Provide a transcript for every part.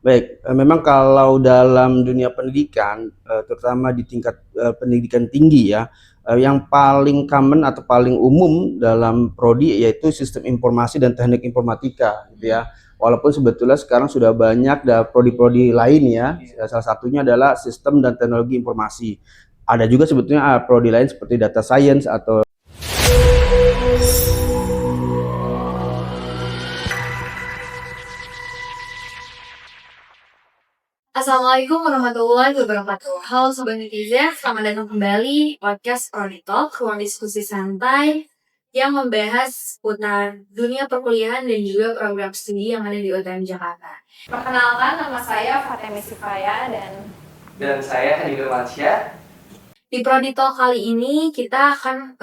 Baik, memang kalau dalam dunia pendidikan, terutama di tingkat pendidikan tinggi ya, yang paling common atau paling umum dalam prodi yaitu sistem informasi dan teknik informatika, gitu ya. Walaupun sebetulnya sekarang sudah banyak prodi-prodi lain ya, salah satunya adalah sistem dan teknologi informasi. Ada juga sebetulnya prodi lain seperti data science atau Assalamualaikum warahmatullahi wabarakatuh. Halo Sobat Netizen, selamat datang kembali di podcast Prodi Talk, ruang diskusi santai yang membahas seputar dunia perkuliahan dan juga program studi yang ada di UTM Jakarta. Perkenalkan, nama saya Fatemi Sifaya dan saya Hadi Firmansyah. Di Prodi Talk kali ini kita akan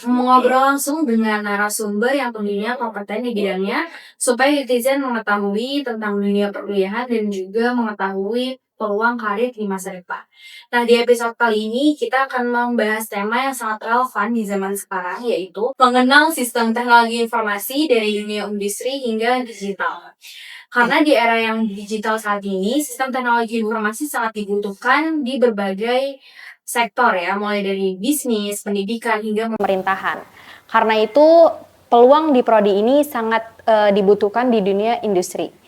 mengobrol langsung dengan narasumber yang tentunya kompeten di bidangnya supaya netizen mengetahui tentang dunia perkuliahan dan juga mengetahui peluang karir di masa depan. Nah, di episode kali ini kita akan membahas tema yang sangat relevan di zaman sekarang, yaitu mengenal sistem teknologi informasi dari dunia industri hingga digital. Karena di era yang digital saat ini, sistem teknologi informasi sangat dibutuhkan di berbagai sektor ya, mulai dari bisnis, pendidikan, hingga pemerintahan. Karena itu, peluang di prodi ini sangat dibutuhkan di dunia industri.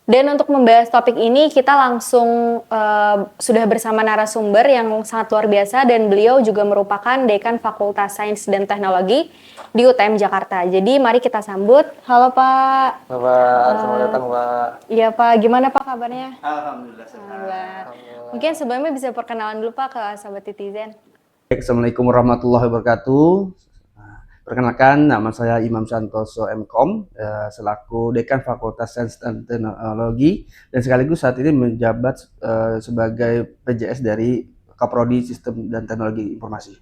Dan untuk membahas topik ini, kita langsung sudah bersama narasumber yang sangat luar biasa dan beliau juga merupakan Dekan Fakultas Sains dan Teknologi di UTM Jakarta. Jadi mari kita sambut. Halo Pak. Halo Pak, selamat datang Pak. Iya Pak, gimana Pak kabarnya? Alhamdulillah. Mungkin sebelumnya bisa perkenalan dulu Pak ke sahabat netizen. Assalamualaikum warahmatullahi wabarakatuh. Perkenalkan, nama saya Imam Santoso MKom, selaku Dekan Fakultas Sains dan Teknologi, dan sekaligus saat ini menjabat sebagai PJS dari Kaprodi Sistem dan Teknologi Informasi.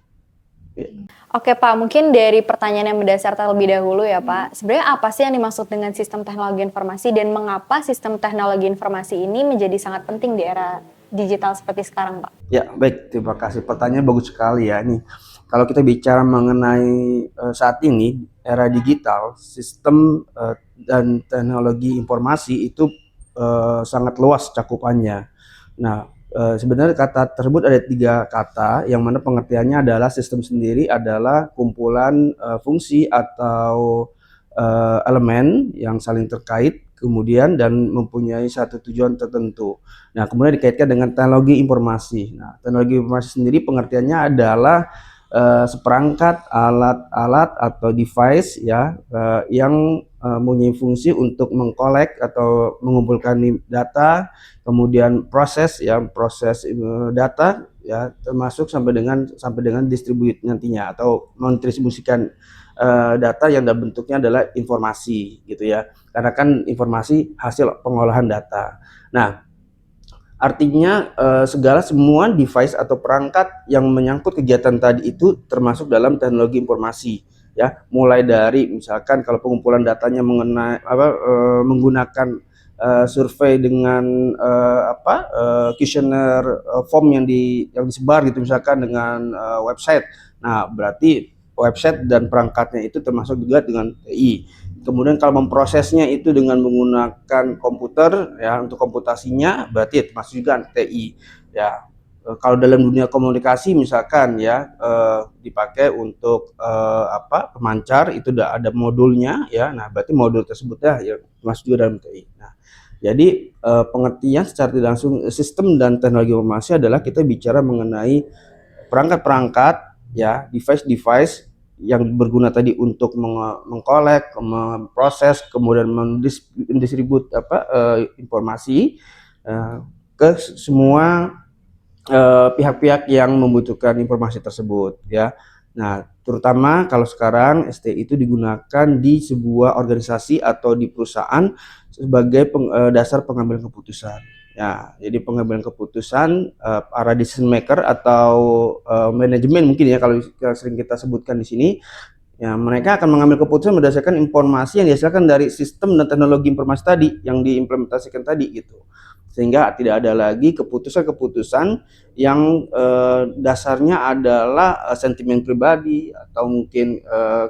Oke Pak, mungkin dari pertanyaan yang mendasar terlebih dahulu ya Pak, sebenarnya apa sih yang dimaksud dengan sistem teknologi informasi dan mengapa sistem teknologi informasi ini menjadi sangat penting di era digital seperti sekarang Pak? Ya, baik, terima kasih. Pertanyaan bagus sekali ya. Nih, kalau kita bicara mengenai saat ini era digital, sistem dan teknologi informasi itu sangat luas cakupannya. Nah, sebenarnya kata tersebut ada 3 kata, yang mana pengertiannya adalah sistem sendiri adalah kumpulan fungsi atau elemen yang saling terkait, kemudian dan mempunyai satu tujuan tertentu. Nah, kemudian dikaitkan dengan teknologi informasi. Nah, teknologi informasi sendiri pengertiannya adalah seperangkat alat-alat atau device ya yang mempunyai fungsi untuk mengkolek atau mengumpulkan data, kemudian proses data ya, termasuk sampai dengan distribute nantinya atau mendistribusikan data yang dalam bentuknya adalah informasi gitu ya. Karena kan informasi hasil pengolahan data. Nah, artinya segala semua device atau perangkat yang menyangkut kegiatan tadi itu termasuk dalam teknologi informasi ya. Mulai dari misalkan kalau pengumpulan datanya menggunakan survei dengan kuesioner form yang disebar gitu misalkan dengan website. Nah, berarti website dan perangkatnya itu termasuk juga dengan TI. Kemudian kalau memprosesnya itu dengan menggunakan komputer ya untuk komputasinya berarti termasuk juga TI ya. Kalau dalam dunia komunikasi misalkan ya dipakai untuk pemancar itu udah ada modulnya ya. Nah, berarti modul tersebut ya termasuk juga dalam TI. Nah, jadi pengertian secara tidak langsung sistem dan teknologi informasi adalah kita bicara mengenai perangkat-perangkat ya, device-device yang berguna tadi untuk mengkolek, memproses, kemudian mendistribut informasi ke semua pihak-pihak yang membutuhkan informasi tersebut ya. Nah, terutama kalau sekarang STI itu digunakan di sebuah organisasi atau di perusahaan sebagai dasar pengambilan keputusan. Ya, jadi pengambilan keputusan para decision maker atau manajemen mungkin ya kalau sering kita sebutkan di sini, ya mereka akan mengambil keputusan berdasarkan informasi yang dihasilkan dari sistem dan teknologi informasi tadi yang diimplementasikan tadi gitu. sehingga tidak ada lagi keputusan-keputusan yang dasarnya adalah sentimen pribadi atau mungkin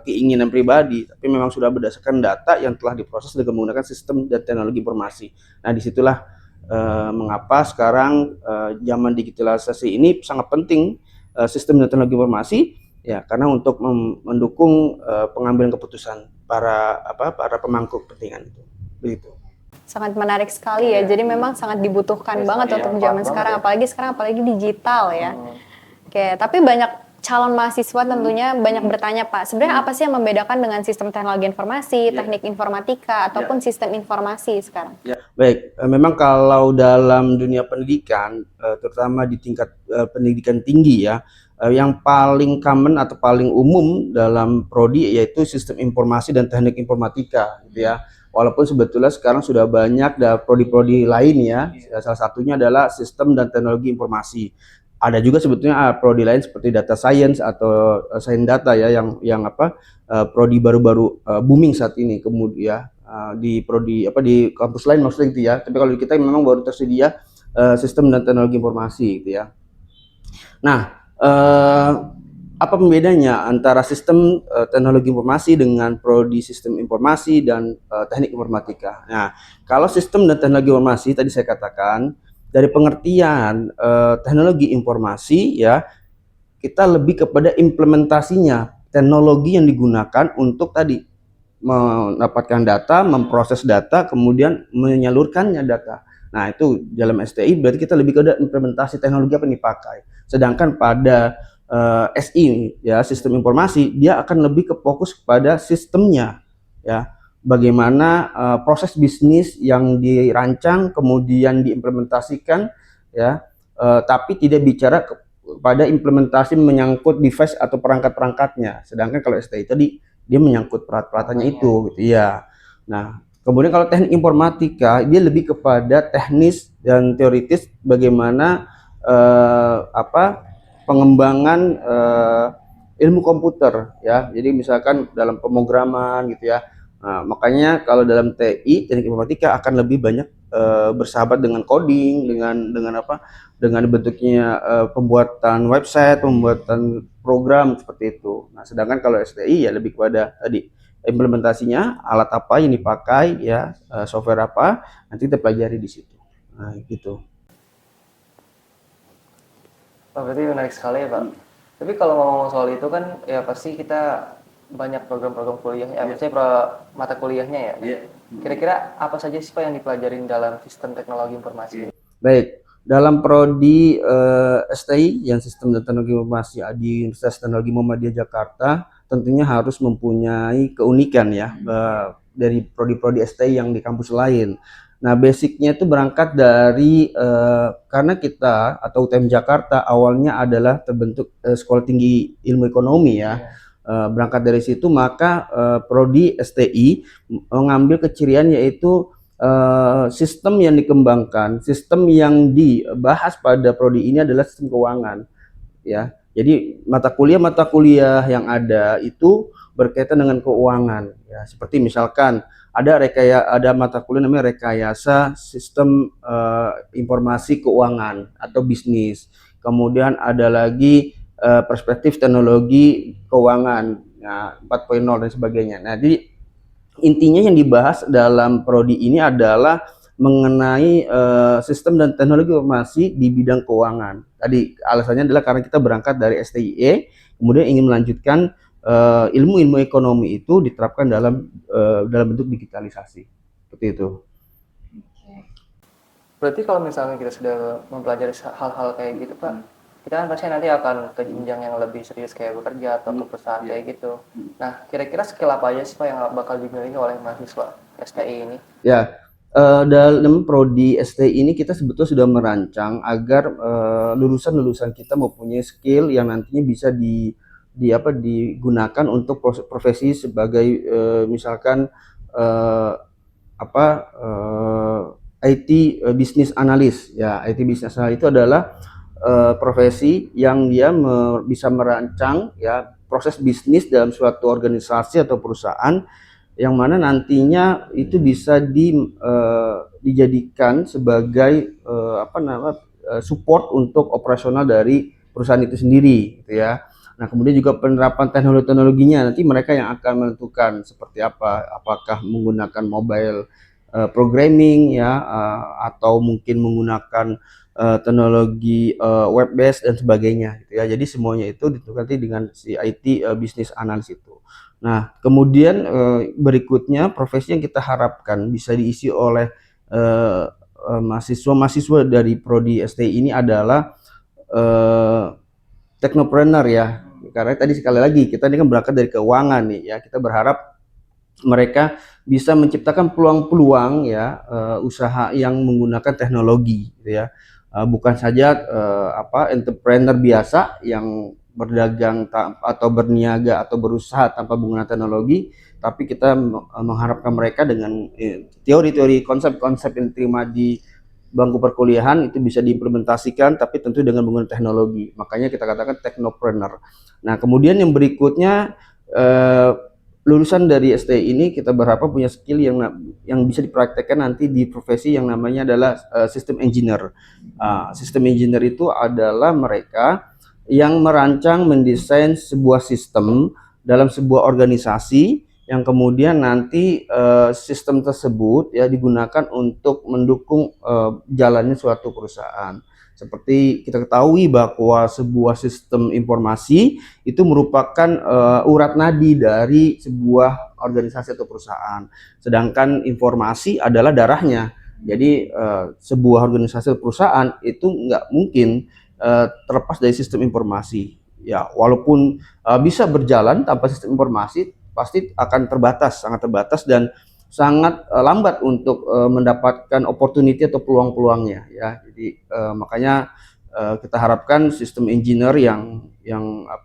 keinginan pribadi, tapi memang sudah berdasarkan data yang telah diproses dengan menggunakan sistem dan teknologi informasi. Nah, disitulah mengapa sekarang zaman digitalisasi ini sangat penting sistem dan teknologi informasi, ya, karena untuk mendukung pengambilan keputusan para pemangku kepentingan itu, begitu. Sangat menarik sekali ya. Jadi memang sangat dibutuhkan banget untuk zaman sekarang, apalagi digital ya. Oke, tapi banyak calon mahasiswa tentunya banyak bertanya, Pak, sebenarnya apa sih yang membedakan dengan sistem teknologi informasi, teknik informatika ataupun sistem informasi sekarang? Ya, baik. Memang kalau dalam dunia pendidikan, terutama di tingkat pendidikan tinggi ya, yang paling common atau paling umum dalam prodi yaitu sistem informasi dan teknik informatika, gitu ya. Walaupun sebetulnya sekarang sudah banyak prodi-prodi lain ya, salah satunya adalah sistem dan teknologi informasi. Ada juga sebetulnya prodi lain seperti data science atau science data ya, yang prodi baru-baru booming saat ini. Kemudian di prodi di kampus lain maksudnya gitu ya. Tapi kalau di kita memang baru tersedia sistem dan teknologi informasi gitu ya. Nah, apa pembedanya antara sistem teknologi informasi dengan prodi sistem informasi dan teknik informatika? Nah, kalau sistem dan teknologi informasi tadi saya katakan dari pengertian teknologi informasi ya, kita lebih kepada implementasinya, teknologi yang digunakan untuk tadi mendapatkan data, memproses data, kemudian menyalurkannya data. Nah, itu dalam STI berarti kita lebih kepada implementasi teknologi apa yang dipakai. Sedangkan pada SI ya, sistem informasi, dia akan lebih ke fokus kepada sistemnya ya, bagaimana proses bisnis yang dirancang kemudian diimplementasikan ya, tapi tidak bicara pada implementasi menyangkut device atau perangkat-perangkatnya. Sedangkan kalau STI tadi dia menyangkut peralatan-peralatannya itu gitu ya. Nah, kemudian kalau teknik informatika dia lebih kepada teknis dan teoritis bagaimana pengembangan ilmu komputer ya. Jadi misalkan dalam pemrograman gitu ya. Nah, makanya kalau dalam TI teknik informatika akan lebih banyak bersahabat dengan coding, dengan bentuknya pembuatan website, pembuatan program seperti itu. Nah, sedangkan kalau STI ya lebih kepada tadi implementasinya, alat apa yang dipakai ya, software apa, nanti kita pelajari di situ. Nah, gitu. Oh, berarti menarik sekali ya, Pak. Tapi kalau ngomong soal itu kan ya pasti kita banyak program-program kuliahnya, maksudnya mata kuliahnya ya. Kira-kira apa saja sih Pak yang dipelajarin dalam sistem teknologi informasi? Baik, dalam prodi STI yang sistem dan teknologi informasi di Universitas Teknologi Muhammadiyah Jakarta tentunya harus mempunyai keunikan ya dari prodi-prodi STI yang di kampus lain. Nah, basicnya itu berangkat dari karena kita atau UTM Jakarta awalnya adalah terbentuk Sekolah Tinggi Ilmu Ekonomi ya. Berangkat dari situ maka prodi STI mengambil kecirian yaitu sistem yang dikembangkan, sistem yang dibahas pada prodi ini adalah sistem keuangan ya. Jadi mata kuliah yang ada itu berkaitan dengan keuangan ya. Seperti misalkan ada mata kuliah namanya rekayasa sistem informasi keuangan atau bisnis. Kemudian ada lagi perspektif teknologi keuangan, nah, 4.0 dan sebagainya. Nah, jadi intinya yang dibahas dalam prodi ini adalah mengenai sistem dan teknologi informasi di bidang keuangan. Tadi alasannya adalah karena kita berangkat dari STIE, kemudian ingin melanjutkan ilmu-ilmu ekonomi itu diterapkan dalam bentuk digitalisasi, seperti itu. Berarti kalau misalnya kita sudah mempelajari hal-hal kayak gitu, Pak, kita kan pasti nanti akan ke jenjang yang lebih serius kayak bekerja atau ke perusahaan kayak gitu. Nah, kira-kira skill apa aja sih Pak yang bakal dimiliki oleh mahasiswa STI ini? Ya, dalam prodi STI ini kita sebetulnya sudah merancang agar lulusan-lulusan kita mempunyai skill yang nantinya bisa digunakan untuk profesi sebagai misalkan IT business analyst ya. IT business analyst itu adalah profesi yang dia bisa merancang ya proses bisnis dalam suatu organisasi atau perusahaan yang mana nantinya itu bisa dijadikan sebagai support untuk operasional dari perusahaan itu sendiri, gitu ya. Nah, kemudian juga penerapan teknologinya nanti mereka yang akan menentukan seperti apa, apakah menggunakan mobile programming ya, atau mungkin menggunakan teknologi web based dan sebagainya, gitu ya. Jadi semuanya itu ditentukan nanti dengan si IT business analyst itu. Nah, kemudian berikutnya profesi yang kita harapkan bisa diisi oleh mahasiswa-mahasiswa dari prodi STI ini adalah teknopreneur ya. Karena tadi sekali lagi kita ini kan berangkat dari keuangan nih ya. Kita berharap mereka bisa menciptakan peluang-peluang ya, usaha yang menggunakan teknologi, gitu ya. Bukan saja entrepreneur biasa yang berdagang atau berniaga atau berusaha tanpa menggunakan teknologi, tapi kita mengharapkan mereka dengan teori-teori, konsep-konsep yang diterima di bangku perkuliahan itu bisa diimplementasikan, tapi tentu dengan menggunakan teknologi. Makanya kita katakan teknopreneur. Nah, kemudian yang berikutnya, lulusan dari STI ini kita berharap punya skill yang bisa dipraktekkan nanti di profesi yang namanya adalah system engineer. System engineer itu adalah mereka yang merancang, mendesain sebuah sistem dalam sebuah organisasi yang kemudian nanti sistem tersebut ya digunakan untuk mendukung jalannya suatu perusahaan. Seperti kita ketahui bahwa sebuah sistem informasi itu merupakan urat nadi dari sebuah organisasi atau perusahaan. Sedangkan informasi adalah darahnya. Jadi sebuah organisasi atau perusahaan itu nggak mungkin terlepas dari sistem informasi. Ya, walaupun bisa berjalan tanpa sistem informasi, pasti akan terbatas, sangat terbatas dan sangat lambat untuk mendapatkan opportunity atau peluang-peluangnya ya. Jadi makanya kita harapkan sistem engineer yang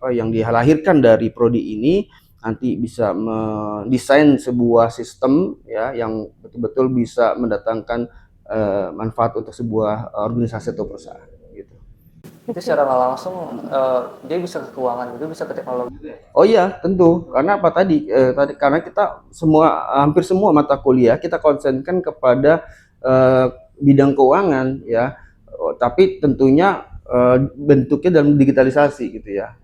dilahirkan dari prodi ini nanti bisa mendesain sebuah sistem ya yang betul-betul bisa mendatangkan manfaat untuk sebuah organisasi atau perusahaan gitu. Itu secara nggak langsung dia bisa ke keuangan juga, bisa ke teknologi. Oh iya, tentu. Karena apa tadi? Karena kita hampir semua mata kuliah kita konsentrasikan kepada bidang keuangan ya. Tapi tentunya bentuknya dalam digitalisasi gitu ya.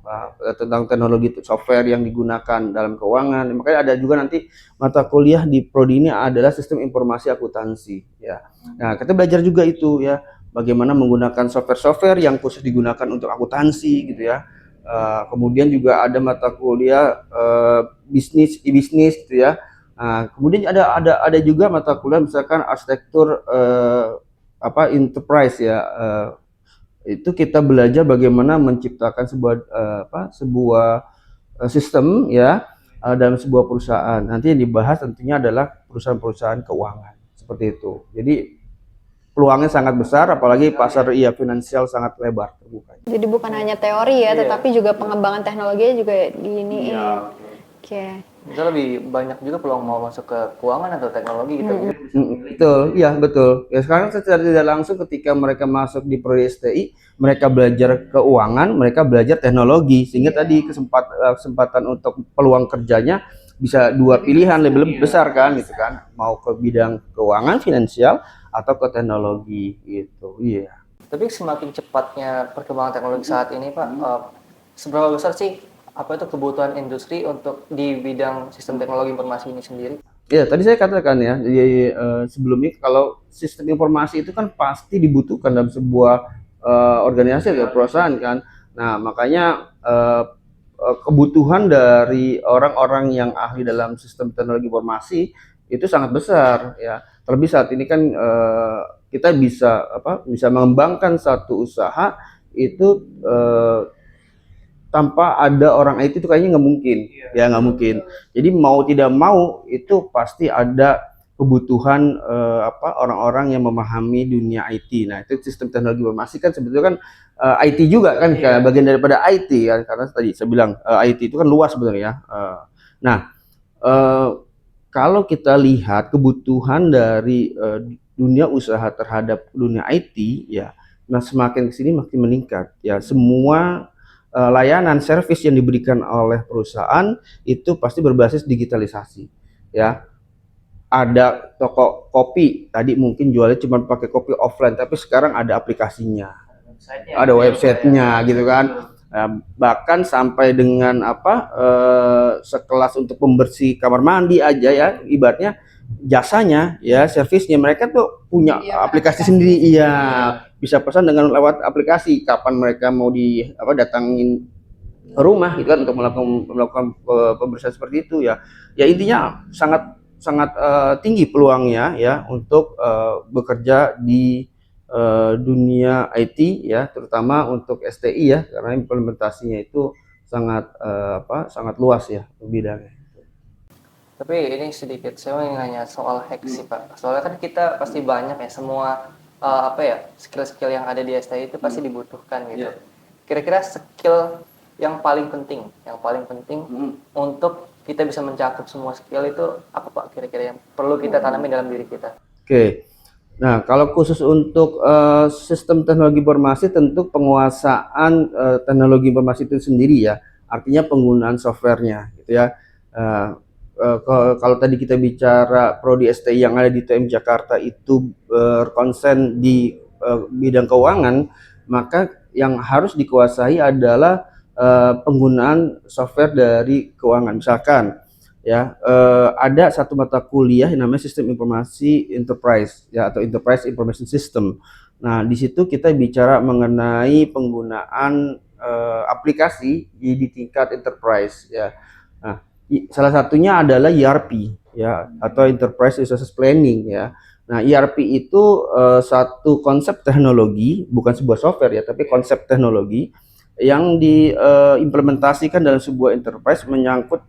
Tentang teknologi software yang digunakan dalam keuangan. Makanya ada juga nanti mata kuliah di prodi ini adalah sistem informasi akuntansi ya. Nah, kita belajar juga itu ya. Bagaimana menggunakan software-software yang khusus digunakan untuk akuntansi gitu ya. Kemudian juga ada mata kuliah e-bisnis gitu ya. Kemudian ada juga mata kuliah misalkan arsitektur enterprise ya. Itu kita belajar bagaimana menciptakan sebuah sistem ya dalam sebuah perusahaan. Nanti yang dibahas tentunya adalah perusahaan-perusahaan keuangan seperti itu. Jadi peluangnya sangat besar, apalagi pasar finansial sangat lebar terbuka. Jadi bukan hanya teori ya, tetapi juga pengembangan teknologinya juga di ini. Iya. Oke. Bisa lebih banyak juga peluang mau masuk ke keuangan atau teknologi gitu. Betul, iya betul. Ya sekarang secara tidak langsung ketika mereka masuk di prodi STI, mereka belajar keuangan, mereka belajar teknologi, sehingga tadi kesempatan untuk peluang kerjanya bisa dua pilihan lebih besar kan, gitu kan, mau ke bidang keuangan finansial atau ke teknologi gitu. Iya. Tapi semakin cepatnya perkembangan teknologi saat ini Pak, seberapa besar sih apa itu kebutuhan industri untuk di bidang sistem teknologi informasi ini sendiri? Ya, tadi saya katakan ya, jadi sebelumnya kalau sistem informasi itu kan pasti dibutuhkan dalam sebuah organisasi atau perusahaan kan. Nah, makanya kebutuhan dari orang-orang yang ahli dalam sistem teknologi informasi itu sangat besar ya. Terlebih saat ini kan kita bisa mengembangkan satu usaha itu tanpa ada orang IT itu kayaknya nggak mungkin, ya nggak mungkin. Jadi mau tidak mau itu pasti ada kebutuhan orang-orang yang memahami dunia IT. Nah itu sistem teknologi informasi kan sebetulnya kan IT juga kan, bagian daripada IT kan, karena tadi saya bilang IT itu kan luas sebenarnya. Nah kalau kita lihat kebutuhan dari dunia usaha terhadap dunia IT ya, semakin kesini makin meningkat ya. Semua layanan service yang diberikan oleh perusahaan itu pasti berbasis digitalisasi. ya. Ada toko kopi, tadi mungkin jualnya cuma pakai kopi offline, tapi sekarang ada aplikasinya, ada websitenya gitu kan. Bahkan sampai dengan sekelas untuk pembersih kamar mandi aja ya, ibaratnya jasanya ya, servisnya mereka tuh punya aplikasi sendiri. Iya, bisa pesan dengan lewat aplikasi kapan mereka mau datangin ke rumah gitu kan, untuk melakukan pembersihan seperti itu ya. Ya intinya sangat sangat tinggi peluangnya ya untuk bekerja di dunia IT ya, terutama untuk STI ya, karena implementasinya itu sangat luas ya bidangnya. Tapi ini sedikit saya mau nanya soal hack sih Pak. Soalnya kan kita pasti banyak ya, semua skill-skill yang ada di STI itu pasti dibutuhkan gitu. Kira-kira skill yang paling penting untuk kita bisa mencakup semua skill itu apa Pak, kira-kira yang perlu kita tanami dalam diri kita? Oke. Nah, kalau khusus untuk sistem teknologi informasi, tentu penguasaan teknologi informasi itu sendiri ya, artinya penggunaan softwarenya gitu ya. Kalau tadi kita bicara prodi STI yang ada di TM Jakarta itu berkonsen di bidang keuangan, maka yang harus dikuasai adalah penggunaan software dari keuangan. Misalkan ya, ada satu mata kuliah yang namanya Sistem Informasi Enterprise ya, atau Enterprise Information System. Nah, di situ kita bicara mengenai penggunaan aplikasi di tingkat enterprise ya. Nah, salah satunya adalah ERP ya, atau Enterprise Resource Planning ya. Nah, ERP itu satu konsep teknologi, bukan sebuah software ya, tapi konsep teknologi yang diimplementasikan dalam sebuah enterprise, menyangkut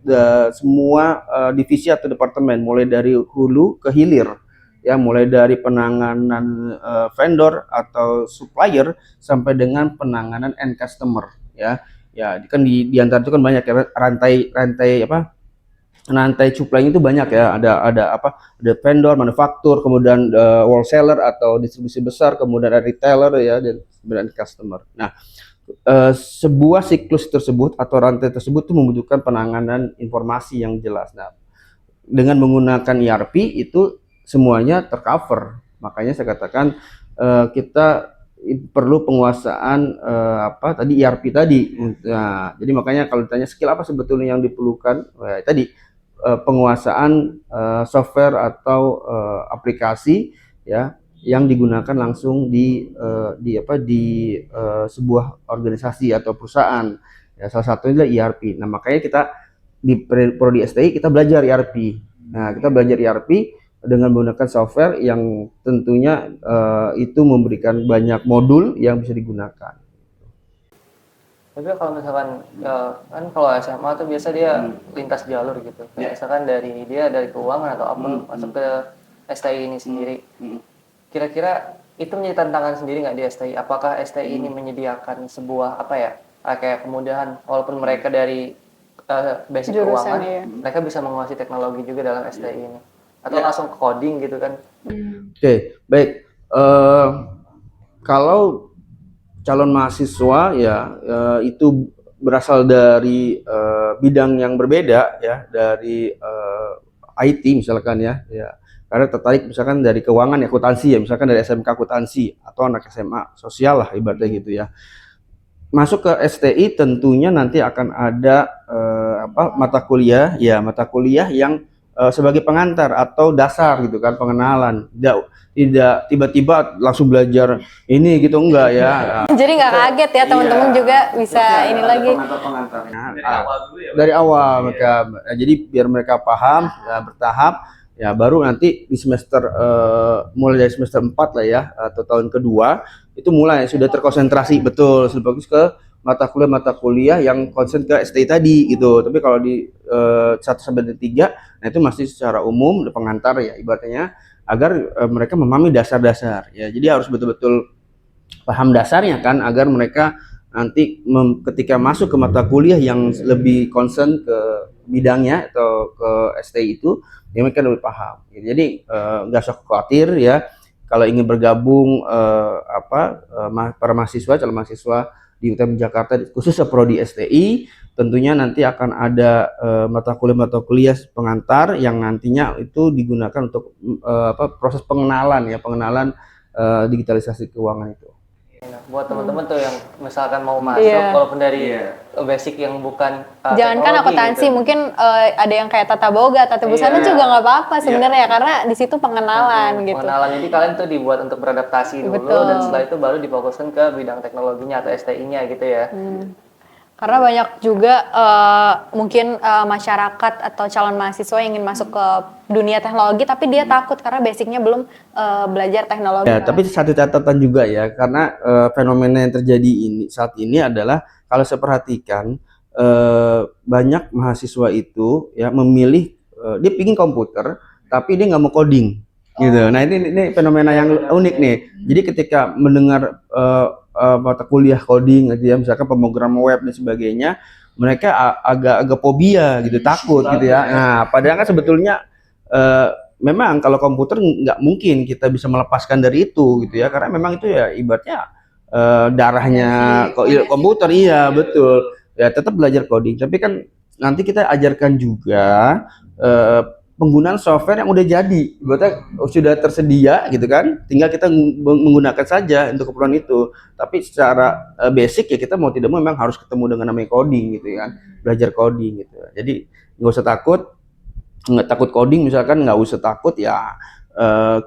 semua divisi atau departemen, mulai dari hulu ke hilir ya, mulai dari penanganan vendor atau supplier sampai dengan penanganan end customer ya. Ya kan di antara itu kan banyak ya, rantai supply itu banyak ya, ada vendor, manufaktur, kemudian wholesaler atau distribusi besar, kemudian ada retailer ya, dan kemudian customer. Nah, sebuah siklus tersebut atau rantai tersebut itu membutuhkan penanganan informasi yang jelas. Nah, dengan menggunakan ERP itu semuanya tercover. Makanya saya katakan kita perlu penguasaan ERP tadi. Nah, jadi makanya kalau ditanya skill apa sebetulnya yang diperlukan, tadi penguasaan software atau aplikasi ya, yang digunakan langsung di sebuah organisasi atau perusahaan ya, salah satunya adalah ERP. Nah, makanya kita di prodi STI kita belajar ERP. Nah, kita belajar ERP dengan menggunakan software yang tentunya itu memberikan banyak modul yang bisa digunakan. Tapi kalau misalkan kan kalau SMA tuh biasa dia lintas jalur gitu. Misalkan dari keuangan atau apa masuk ke STI ini sendiri. Kira-kira itu menjadi tantangan sendiri nggak di STI? Apakah STI ini menyediakan sebuah kayak kemudahan, walaupun mereka dari basic Jurusan, keuangan, iya. mereka bisa menguasai teknologi juga dalam STI ini, atau langsung ke coding gitu kan? Oke, baik. Kalau calon mahasiswa ya itu berasal dari bidang yang berbeda ya, dari IT misalkan ya, karena tertarik misalkan dari keuangan ya, akuntansi ya, misalkan dari SMK akuntansi, atau anak SMA sosial lah ibaratnya gitu ya. Masuk ke STI tentunya nanti akan ada mata kuliah yang sebagai pengantar atau dasar gitu kan, pengenalan. Tidak tiba-tiba langsung belajar ini gitu, enggak ya. Jadi nggak kaget ya teman-teman juga bisa ini lagi. Pengantar-pengantarnya dari awal mereka. Jadi biar mereka paham ya, bertahap ya, baru nanti di semester mulai dari semester 4 lah ya, atau tahun kedua itu mulai sudah terkonsentrasi betul bagus ke mata kuliah yang konsen ke STI tadi gitu. Tapi kalau di 1 sampai 3, nah itu masih secara umum pengantar ya ibaratnya, agar mereka memahami dasar-dasar ya. Jadi harus betul-betul paham dasarnya kan, agar mereka nanti ketika masuk ke mata kuliah yang lebih concern ke bidangnya atau ke STI itu, ya mereka lebih paham. Jadi nggak usah khawatir ya, kalau ingin bergabung para mahasiswa, calon mahasiswa di UTM Jakarta, khususnya prodi STI. Tentunya nanti akan ada mata kuliah pengantar yang nantinya itu digunakan untuk proses pengenalan digitalisasi keuangan itu. Nah, buat teman-teman tuh yang misalkan mau masuk, Iya. walaupun dari basic yang bukan Jangankan teknologi akuntansi, gitu. mungkin ada yang kayak tata boga, tata busana Iya. juga nggak apa-apa sebenarnya karena di situ pengenalan gitu. Pengenalan, jadi kalian tuh dibuat untuk beradaptasi dulu, Betul. dan setelah itu baru difokuskan ke bidang teknologinya atau STI-nya gitu ya. Karena banyak juga mungkin masyarakat atau calon mahasiswa yang ingin masuk ke dunia teknologi tapi dia takut karena basicnya belum belajar teknologi. Ya, tapi satu catatan juga ya, karena fenomena yang terjadi saat ini adalah kalau saya perhatikan banyak mahasiswa itu ya memilih dia pingin komputer tapi dia nggak mau coding gitu. Nah ini fenomena yang unik nih. Jadi ketika mendengar mata kuliah coding gitu ya, misalkan pemrograman web dan sebagainya, mereka agak fobia gitu, takut gitu ya. Nah, padahal kan sebetulnya memang kalau komputer nggak mungkin kita bisa melepaskan dari itu gitu ya, karena memang itu ya ibaratnya darahnya komputer, iya betul ya, tetap belajar coding, tapi kan nanti kita ajarkan juga penggunaan software yang udah jadi, berarti sudah tersedia gitu kan, tinggal kita menggunakan saja untuk keperluan itu. Tapi secara basic ya kita mau tidak mau memang harus ketemu dengan namanya coding gitu kan, belajar coding gitu. Jadi nggak usah takut, nggak takut coding misalkan, nggak usah takut ya,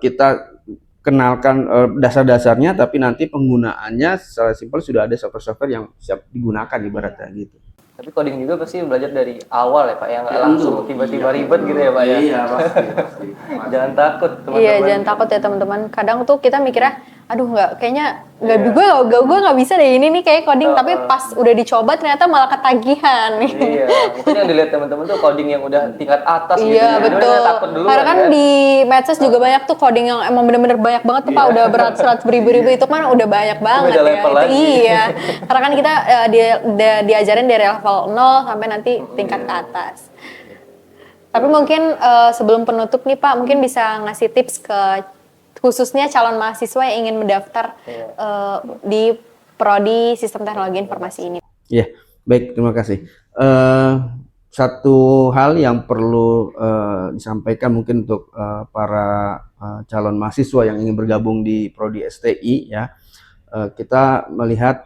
kita kenalkan dasar-dasarnya, tapi nanti penggunaannya secara simpel sudah ada software-software yang siap digunakan ibaratnya gitu. Tapi coding juga pasti belajar dari awal ya Pak, yang nggak langsung tiba-tiba ribet gitu ya Pak ya. Iya pasti. Jangan takut teman-teman. Iya, jangan takut ya teman-teman. Kadang tuh kita mikirnya, aduh kayaknya gue nggak bisa deh ini nih kayak coding, tapi pas udah dicoba ternyata malah ketagihan. Iya, mungkin yang dilihat teman-teman tuh coding yang udah tingkat atas gitu. Iya ya. Dia betul. udah takut duluan, Karena kan ya. di medsos juga banyak tuh coding yang emang bener-bener banyak banget tuh Pak, udah beratus-ratus beribu-ribu, itu kan udah banyak banget beda ya. level Itu lagi. iya. Karena kan kita diajarin dari level 0 sampai nanti tingkat ke atas. Tapi mungkin sebelum penutup nih Pak, mungkin bisa ngasih tips ke khususnya calon mahasiswa yang ingin mendaftar di prodi Sistem Teknologi Informasi ini. Iya, baik, terima kasih. Satu hal yang perlu disampaikan mungkin untuk para calon mahasiswa yang ingin bergabung di prodi STI ya, kita melihat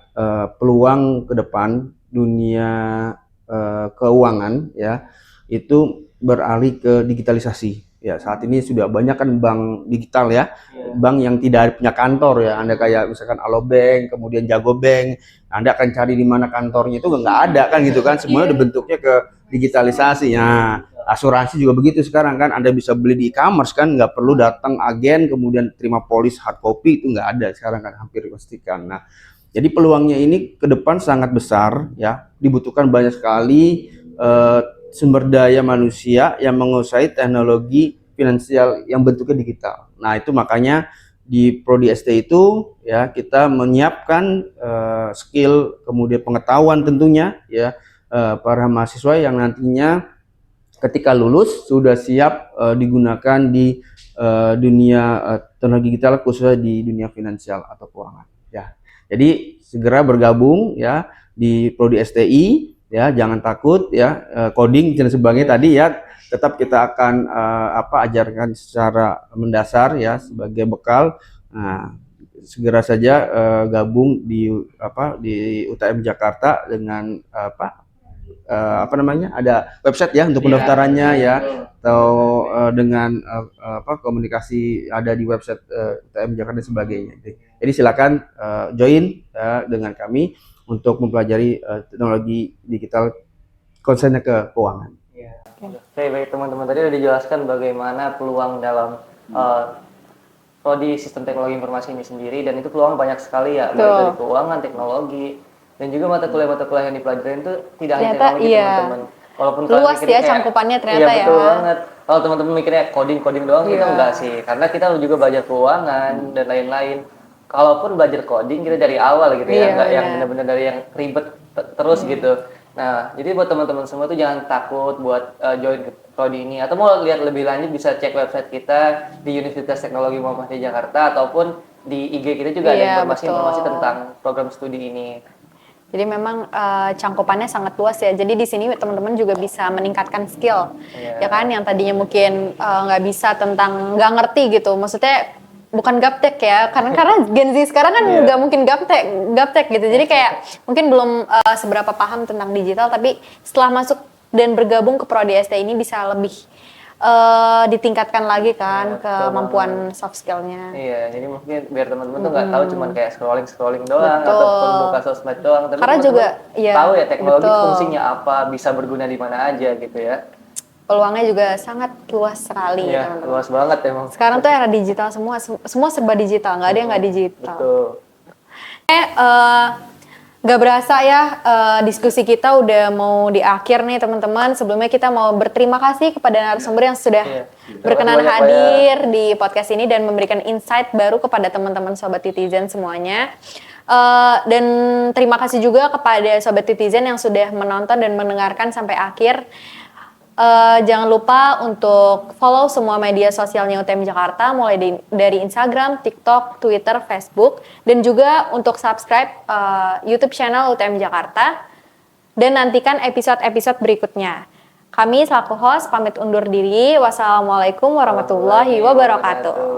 peluang ke depan dunia keuangan ya, itu beralih ke digitalisasi. Ya, saat ini sudah banyak kan bank digital ya, bank yang tidak punya kantor ya. Anda kayak misalkan Alobank, kemudian Jago Bank, Anda akan cari di mana kantornya itu nggak ada kan gitu kan, semuanya udah bentuknya ke digitalisasi. Nah, asuransi juga begitu sekarang kan, Anda bisa beli di e-commerce kan, nggak perlu datang agen kemudian terima polis hard copy, itu nggak ada sekarang kan, hampir dipastikan. Nah, jadi peluangnya ini ke depan sangat besar ya, dibutuhkan banyak sekali sumber daya manusia yang menguasai teknologi finansial yang bentuknya digital. Nah, itu makanya di prodi ST itu ya kita menyiapkan skill, kemudian pengetahuan tentunya ya para mahasiswa yang nantinya ketika lulus sudah siap digunakan di dunia teknologi digital, khususnya di dunia finansial atau keuangan ya. Jadi segera bergabung ya di prodi STI ya, jangan takut ya, coding dan sebagainya tadi ya, tetap kita akan ajarkan secara mendasar ya sebagai bekal. Nah, segera saja gabung di UTM Jakarta dengan ada website ya untuk pendaftarannya ya, atau dengan komunikasi ada di website UTM Jakarta dan sebagainya. Jadi silakan join dengan kami untuk mempelajari teknologi digital konsennya ke keuangan. Oke, baik teman-teman, tadi sudah dijelaskan bagaimana peluang dalam prodi Sistem Teknologi Informasi ini sendiri, dan itu peluang banyak sekali ya, baik dari keuangan, teknologi, dan juga mata kuliah yang dipelajarin itu tidak hanya teknologi teman-teman. Walaupun luas ya cangkupannya ternyata ya. Iya betul banget. Kalau teman-teman mikirnya coding doang, kita enggak sih, karena kita juga belajar keuangan dan lain-lain. Kalaupun belajar coding kita dari awal gitu ya, nggak yang benar-benar dari yang ribet terus gitu. Nah, jadi buat teman-teman semua tuh jangan takut buat join ke prodi ini, atau mau lihat lebih lanjut bisa cek website kita di Universitas Teknologi Muhammadiyah Jakarta, ataupun di IG kita juga ada informasi-informasi tentang program studi ini. Jadi memang cangkupannya sangat luas ya. Jadi di sini teman-teman juga bisa meningkatkan skill, ya kan? Yang tadinya mungkin nggak bisa tentang nggak ngerti gitu. Maksudnya bukan gaptek ya, karena Gen Z sekarang kan nggak mungkin gaptek gitu. Jadi kayak mungkin belum seberapa paham tentang digital, tapi setelah masuk dan bergabung ke Prodi ST ini bisa lebih ditingkatkan lagi kan kemampuan soft skillnya. Iya, jadi mungkin biar teman-teman tuh nggak tahu cuman kayak scrolling doang ataupun buka sosmed doang, tapi Karena teman-teman juga, ya, tahu ya teknologi betul. fungsinya apa, bisa berguna di mana aja gitu ya. Peluangnya juga sangat luas sekali Iya, teman-teman. luas banget emang. Sekarang tuh era digital semua serba digital, nggak ada yang nggak digital. Betul. Gak berasa ya diskusi kita udah mau di akhir nih teman-teman. Sebelumnya kita mau berterima kasih kepada narasumber yang sudah berkenan banyak, hadir di podcast ini dan memberikan insight baru kepada teman-teman Sobat Titizen semuanya. Dan terima kasih juga kepada Sobat Titizen yang sudah menonton dan mendengarkan sampai akhir. Jangan lupa untuk follow semua media sosialnya UTM Jakarta mulai dari Instagram, TikTok, Twitter, Facebook, dan juga untuk subscribe YouTube channel UTM Jakarta dan nantikan episode-episode berikutnya. Kami selaku host pamit undur diri. Wassalamualaikum warahmatullahi wabarakatuh.